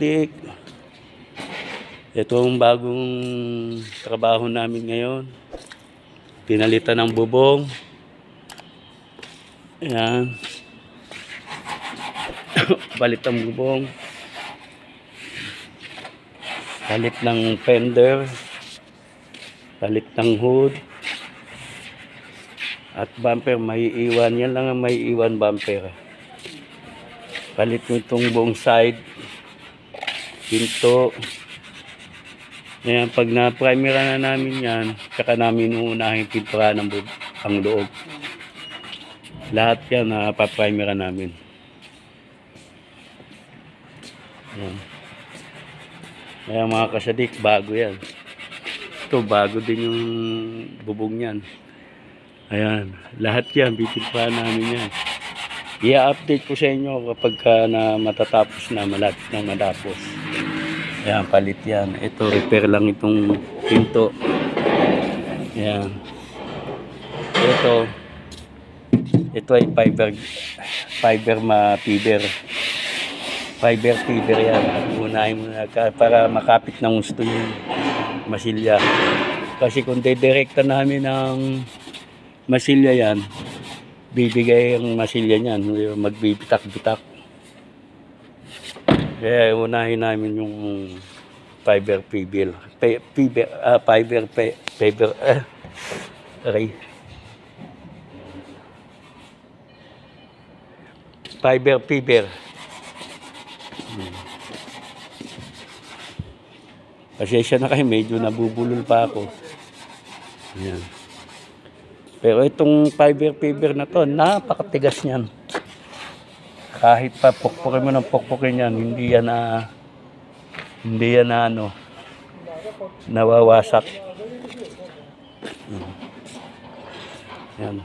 kasadik, ito ang bagong trabaho namin ngayon. Pinalitan ng bubong. Ayan. Balit ang bubong. Palit ng fender. Palit ng hood. At bumper may iwan. Yan lang ang may iwan bumper. Palit nitong buong side. Pinto. Ayan, pag na-primera na namin yan, saka namin uunahin pintura ng ang loob. Lahat yan na-primera namin. Ayan. Ayan mga kasadik, bago yan. Ito, bago din yung bubong yan. Ayan, lahat yan, bipintura namin yan. I-update ko sa inyo kapag na matatapos na, malapit na matapos. Ayan, palit yan. Ito, repair lang itong pinto. Ayan. Ito ay fiber yan. Unahin mo na para makapit ng gusto yung masilya. Kasi kung dedirekta namin ng masilya yan, bibigay ang masilya niyan, magbibitak-bitak. Kaya unahin namin yung fiber fiber Pasensya na kayo, medyo nabubulol pa ako. Ayan. Pero itong fiber na to, napakatigas niyan. Kahit pa pukpukin mo ng pukpukin yan, hindi yan na nawawasak. Yan.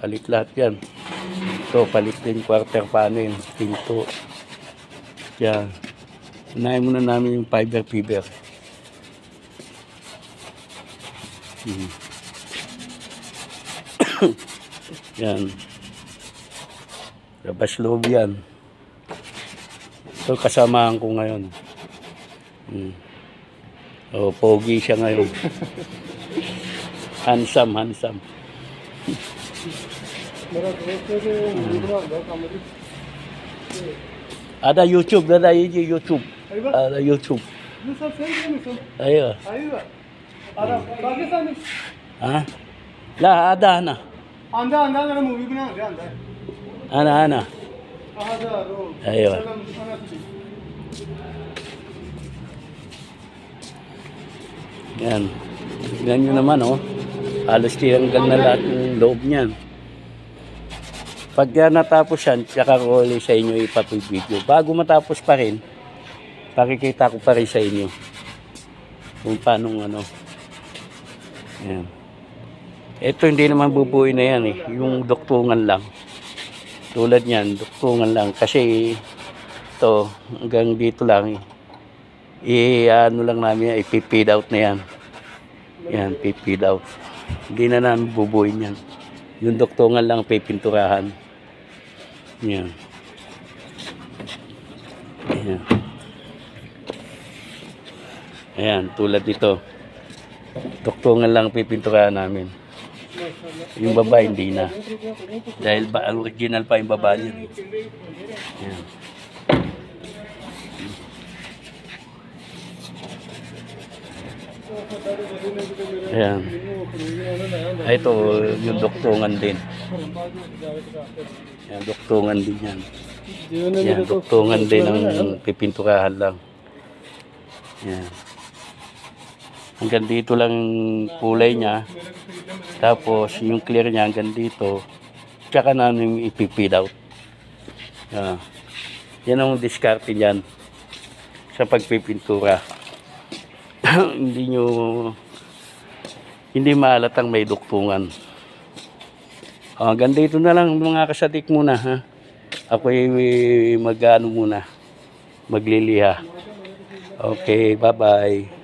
Palit lahat yan. Ito, palit din quarter panel, pinto. Yan. Unahin muna namin yung fiber. Yan. Labas loob yan. Ito kasamahan ko ngayon. Oh, pogi siya ngayon. Handsome. Ada YouTube. Ada YouTube. Ayo. हाँ ला आधा आना मूवी बना आना ayo. Yan. Tignan nyo naman, oh. Halos tinanggal na lahat ng loob niyan. Pag natapos yan, tsaka ko ulit sa inyo ipapag-video. Bago matapos pa rin, pakikita ko pa rin sa inyo kung paano Yan. Ito hindi naman bubuin na yan eh. Yung duktungan lang. Tulad niyan, duktungan lang. Kasi ito, hanggang dito lang eh. Ano lang namin, ipipid out na yan. Yan, pipid out. Hindi na namin bubuin yan. Yung duktungan lang pipinturahan. Yan. Ayan. Ayan, tulad nito. Duktungan lang pipinturahan namin. Yung baba hindi na. Dahil original pa yung baba niya. Ayan. Ayan. Ito yung duktungan din. Ayan, duktungan din yan. Ayan, duktungan din ang pipinturahan lang. Ayan. Hanggang dito lang kulay niya. Tapos yung clear niya hanggang dito. Tsaka namin ipipid out. Yan ang diskarte niyan sa pagpipintura. Hindi maalatang may duktungan. Hanggang dito na lang mga kasadik muna, ha. Ako'y muna, magliliha. Okay, bye-bye.